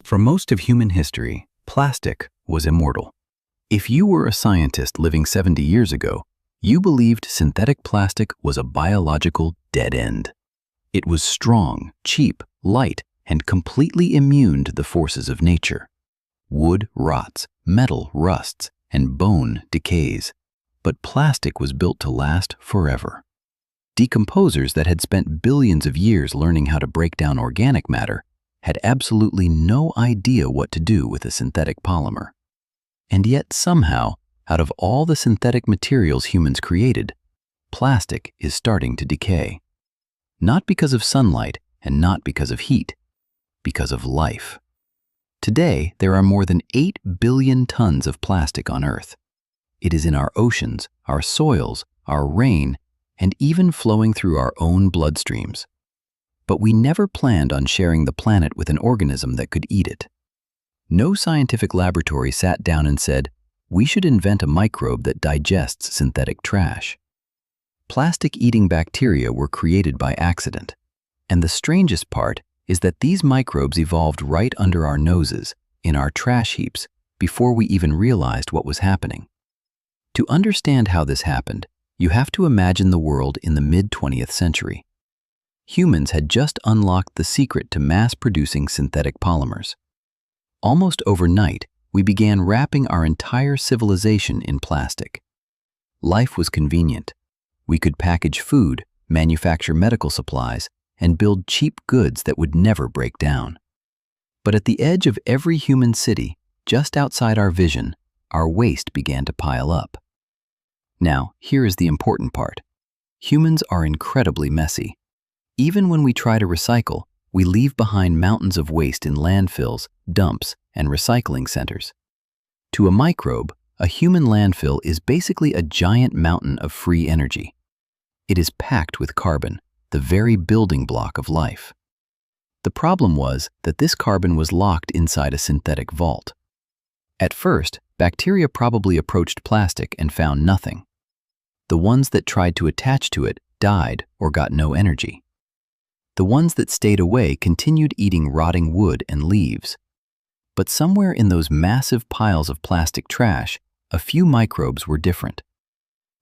For most of human history, plastic was immortal. If you were a scientist living 70 years ago, you believed synthetic plastic was a biological dead end. It was strong, cheap, light, and completely immune to the forces of nature. Wood rots, metal rusts, and bone decays. But plastic was built to last forever. Decomposers that had spent billions of years learning how to break down organic matter had absolutely no idea what to do with a synthetic polymer. And yet somehow, out of all the synthetic materials humans created, plastic is starting to decay. Not because of sunlight and not because of heat, because of life. Today, there are more than 8 billion tons of plastic on Earth. It is in our oceans, our soils, our rain, and even flowing through our own bloodstreams. But we never planned on sharing the planet with an organism that could eat it. No scientific laboratory sat down and said, we should invent a microbe that digests synthetic trash. Plastic-eating bacteria were created by accident. And the strangest part is that these microbes evolved right under our noses, in our trash heaps, before we even realized what was happening. To understand how this happened, you have to imagine the world in the mid-20th century. Humans had just unlocked the secret to mass-producing synthetic polymers. Almost overnight, we began wrapping our entire civilization in plastic. Life was convenient. We could package food, manufacture medical supplies, and build cheap goods that would never break down. But at the edge of every human city, just outside our vision, our waste began to pile up. Now, here is the important part. Humans are incredibly messy. Even when we try to recycle, we leave behind mountains of waste in landfills, dumps, and recycling centers. To a microbe, a human landfill is basically a giant mountain of free energy. It is packed with carbon, the very building block of life. The problem was that this carbon was locked inside a synthetic vault. At first, bacteria probably approached plastic and found nothing. The ones that tried to attach to it died or got no energy. The ones that stayed away continued eating rotting wood and leaves. But somewhere in those massive piles of plastic trash, a few microbes were different.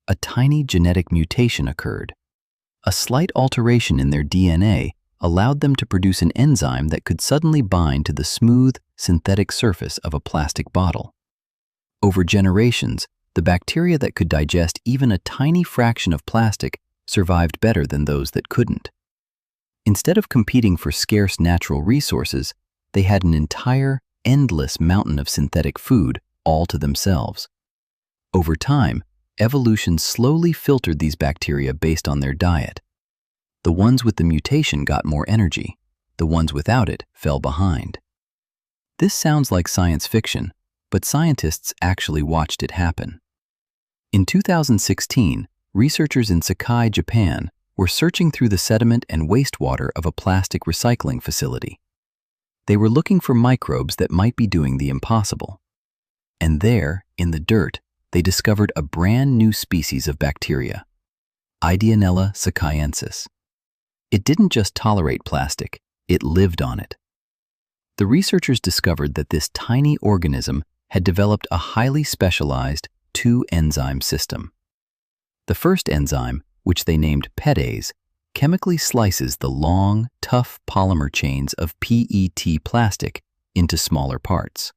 A tiny genetic mutation occurred. A slight alteration in their DNA allowed them to produce an enzyme that could suddenly bind to the smooth, synthetic surface of a plastic bottle. Over generations, the bacteria that could digest even a tiny fraction of plastic survived better than those that couldn't. Instead of competing for scarce natural resources, they had an entire, endless mountain of synthetic food all to themselves. Over time, evolution slowly filtered these bacteria based on their diet. The ones with the mutation got more energy. The ones without it fell behind. This sounds like science fiction, but scientists actually watched it happen. In 2016, researchers in Sakai, Japan, were searching through the sediment and wastewater of a plastic recycling facility. They were looking for microbes that might be doing the impossible. And there, in the dirt, they discovered a brand new species of bacteria, Ideonella sakaiensis. It didn't just tolerate plastic, it lived on it. The researchers discovered that this tiny organism had developed a highly specialized two-enzyme system. The first enzyme, which they named PETase, chemically slices the long, tough polymer chains of PET plastic into smaller parts.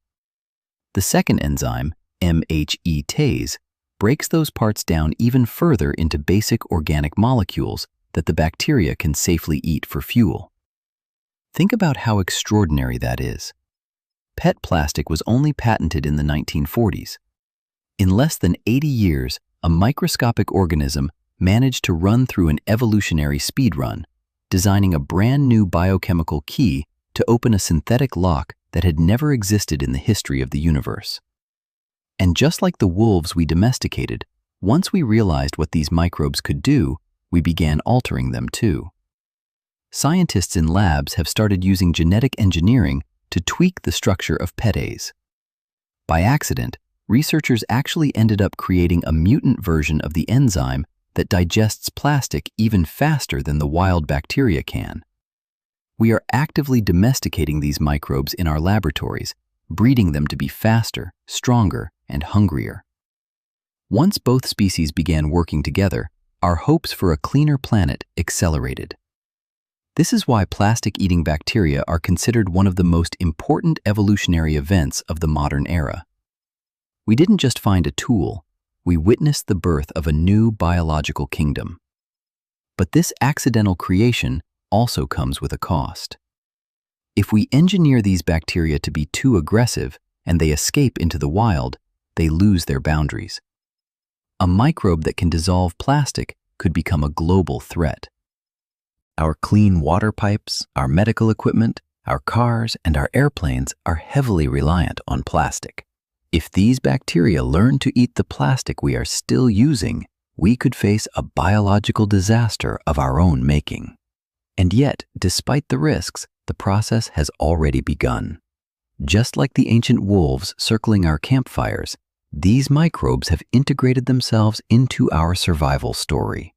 The second enzyme, MHEtase, breaks those parts down even further into basic organic molecules that the bacteria can safely eat for fuel. Think about how extraordinary that is. PET plastic was only patented in the 1940s. In less than 80 years, a microscopic organism managed to run through an evolutionary speedrun, designing a brand new biochemical key to open a synthetic lock that had never existed in the history of the universe. And just like the wolves we domesticated, once we realized what these microbes could do, we began altering them too. Scientists in labs have started using genetic engineering to tweak the structure of PETase. By accident, researchers actually ended up creating a mutant version of the enzyme that digests plastic even faster than the wild bacteria can. We are actively domesticating these microbes in our laboratories, breeding them to be faster, stronger, and hungrier. Once both species began working together, our hopes for a cleaner planet accelerated. This is why plastic-eating bacteria are considered one of the most important evolutionary events of the modern era. We didn't just find a tool, we witnessed the birth of a new biological kingdom. But this accidental creation also comes with a cost. If we engineer these bacteria to be too aggressive and they escape into the wild, they lose their boundaries. A microbe that can dissolve plastic could become a global threat. Our clean water pipes, our medical equipment, our cars, and our airplanes are heavily reliant on plastic. If these bacteria learn to eat the plastic we are still using, we could face a biological disaster of our own making. And yet, despite the risks, the process has already begun. Just like the ancient wolves circling our campfires, these microbes have integrated themselves into our survival story.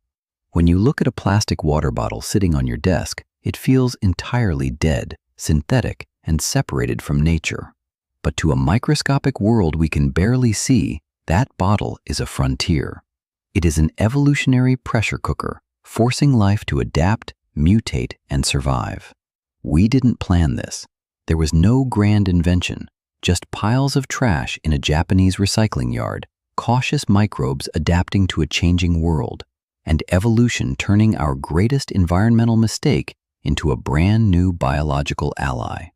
When you look at a plastic water bottle sitting on your desk, it feels entirely dead, synthetic, and separated from nature. But to a microscopic world we can barely see, that bottle is a frontier. It is an evolutionary pressure cooker, forcing life to adapt, mutate, and survive. We didn't plan this. There was no grand invention, just piles of trash in a Japanese recycling yard, cautious microbes adapting to a changing world, and evolution turning our greatest environmental mistake into a brand new biological ally.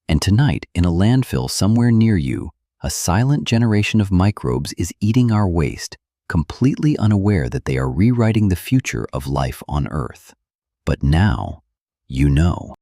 And tonight, in a landfill somewhere near you, a silent generation of microbes is eating our waste, completely unaware that they are rewriting the future of life on Earth. But now, you know.